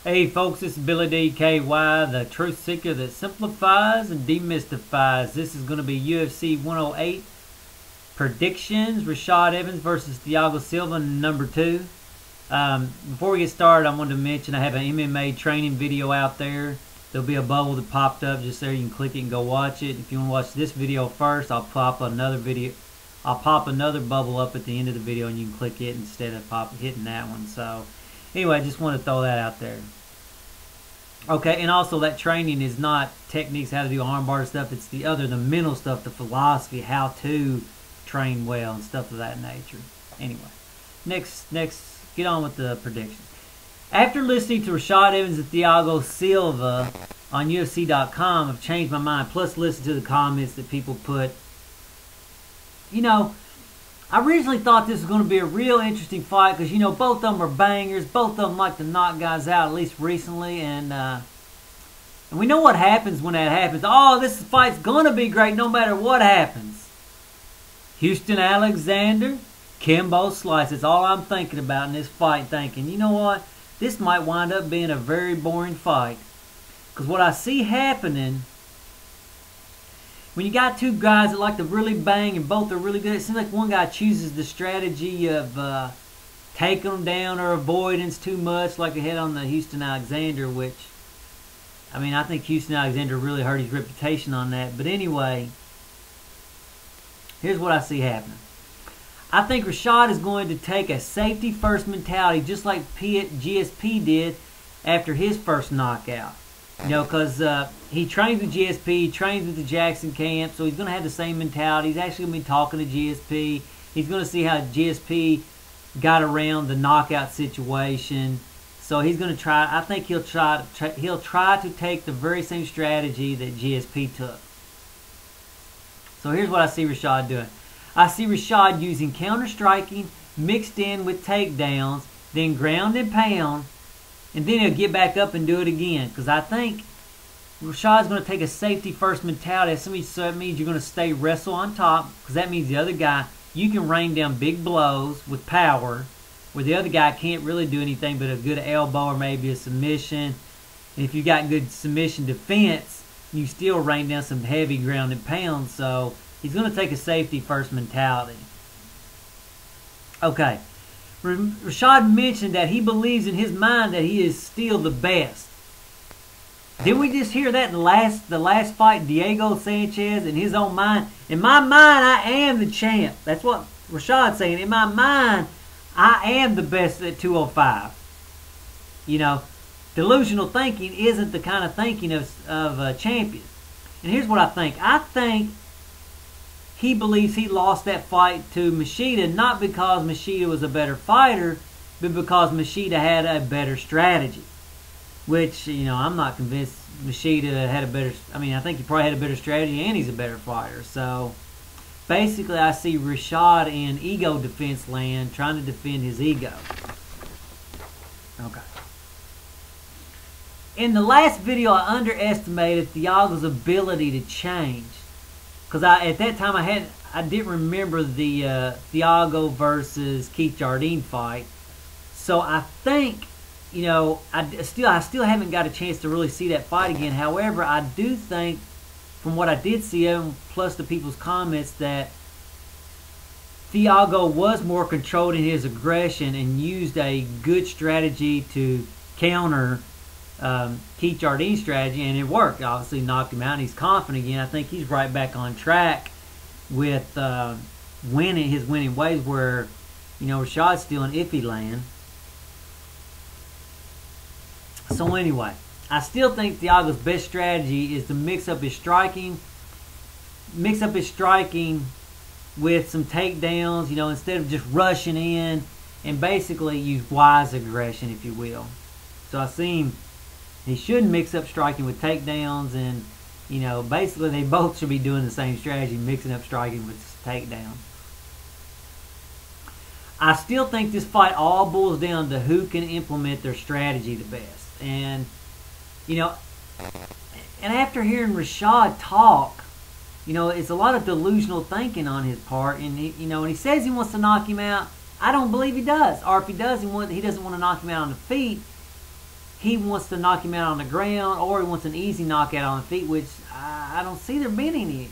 Hey folks, this is Billy DKY, the truth seeker that simplifies and demystifies. This is going to be UFC 108 predictions. Rashad Evans versus Thiago Silva, number 2. Before we get started, I wanted to mention I have an MMA training video out there. There'll be a bubble that popped up just there. You can click it and go watch it. If you want to watch this video first, I'll pop another bubble up at the end of the video, and you can click it instead of hitting that one. So anyway, I just want to throw that out there. Okay, and also that training is not techniques, how to do armbar stuff. It's the mental stuff, the philosophy, how to train well and stuff of that nature. Anyway, next, get on with the predictions. After listening to Rashad Evans and Thiago Silva on UFC.com, I've changed my mind. Plus, listen to the comments that people put. You know, I originally thought this was going to be a real interesting fight because, you know, both of them are bangers. Both of them like to knock guys out, at least recently. And we know what happens when that happens. Oh, this fight's going to be great no matter what happens. Houston Alexander Kimbo Slice. That's all I'm thinking about in this fight, thinking, you know what? This might wind up being a very boring fight. Because what I see happening, when you got two guys that like to really bang and both are really good, it seems like one guy chooses the strategy of taking them down or avoidance too much, like they had on the Houston Alexander, which, I mean, I think Houston Alexander really hurt his reputation on that. But anyway, here's what I see happening. I think Rashad is going to take a safety-first mentality, just like GSP did after his first knockout. You know, because he trains with GSP, he trains with the Jackson camp, so he's going to have the same mentality. He's actually going to be talking to GSP. He's going to see how GSP got around the knockout situation. So he's going to try. I think he'll try to take the very same strategy that GSP took. So here's what I see Rashad doing. I see Rashad using counter-striking mixed in with takedowns, then ground and pound, and then he'll get back up and do it again. Because I think Rashad's going to take a safety-first mentality. That means you're going to stay wrestle on top. Because that means the other guy, you can rain down big blows with power, where the other guy can't really do anything but a good elbow or maybe a submission. And if you got good submission defense, you still rain down some heavy ground and pound. So he's going to take a safety-first mentality. Okay. Rashad mentioned that he believes in his mind that he is still the best. Did we just hear that in the last fight, Diego Sanchez, in his own mind? In my mind, I am the champ. That's what Rashad's saying. In my mind, I am the best at 205. You know, delusional thinking isn't the kind of thinking of champions. And here's what I think. I think he believes he lost that fight to Machida not because Machida was a better fighter, but because Machida had a better strategy. Which, you know, I'm not convinced Machida had a better... I mean, I think he probably had a better strategy and he's a better fighter. So, basically, I see Rashad in ego defense land trying to defend his ego. Okay. In the last video, I underestimated Thiago's ability to change. Because at that time I didn't remember the Thiago versus Keith Jardine fight, so I think, you know, I still haven't got a chance to really see that fight again. However, I do think, from what I did see of him, plus the people's comments, that Thiago was more controlled in his aggression and used a good strategy to counter Keith Jardine's strategy, and it worked. Obviously knocked him out and he's confident again. I think he's right back on track with his winning ways, where, you know, Rashad's still in iffy land. So anyway, I still think Thiago's best strategy is to mix up his striking with some takedowns, you know, instead of just rushing in, and basically use wise aggression, if you will. So I see him. He should mix up striking with takedowns, and, you know, basically they both should be doing the same strategy, mixing up striking with takedowns. I still think this fight all boils down to who can implement their strategy the best. And, you know, and after hearing Rashad talk, you know, it's a lot of delusional thinking on his part. And, you know, when he says he wants to knock him out, I don't believe he does. Or if he does, he doesn't want to knock him out on the feet. he wants to knock him out on the ground, or he wants an easy knockout on the feet, which I don't see there being any,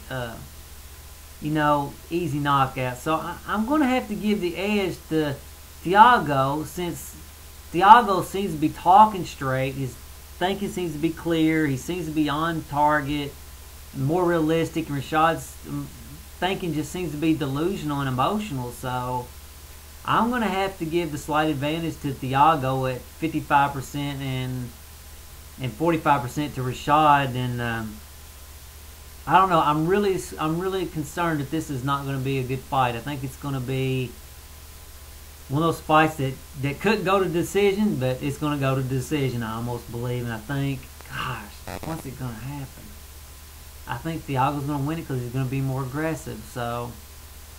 easy knockout. So I'm going to have to give the edge to Thiago, since Thiago seems to be talking straight. His thinking seems to be clear. He seems to be on target, more realistic. And Rashad's thinking just seems to be delusional and emotional. So I'm going to have to give the slight advantage to Thiago at 55% and 45% to Rashad. And I don't know. I'm really concerned that this is not going to be a good fight. I think it's going to be one of those fights that couldn't go to decision, but it's going to go to decision, I almost believe. And I think, gosh, what's it going to happen? I think Thiago's going to win it because he's going to be more aggressive. So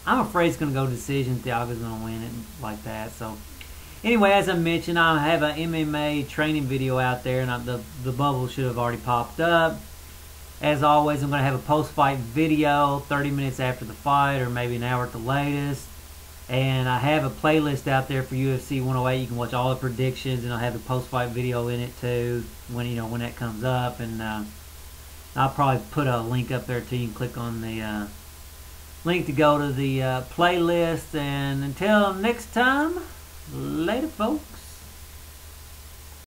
I'm afraid it's going to go to decision. Thiago's going to win it like that. So anyway, as I mentioned, I have an MMA training video out there, and the bubble should have already popped up. As always, I'm going to have a post-fight video 30 minutes after the fight, or maybe an hour at the latest. And I have a playlist out there for UFC 108. You can watch all the predictions, and I'll have a post-fight video in it too when that comes up. And I'll probably put a link up there too. You can click on the link to go to the playlist. And until next time, later, folks.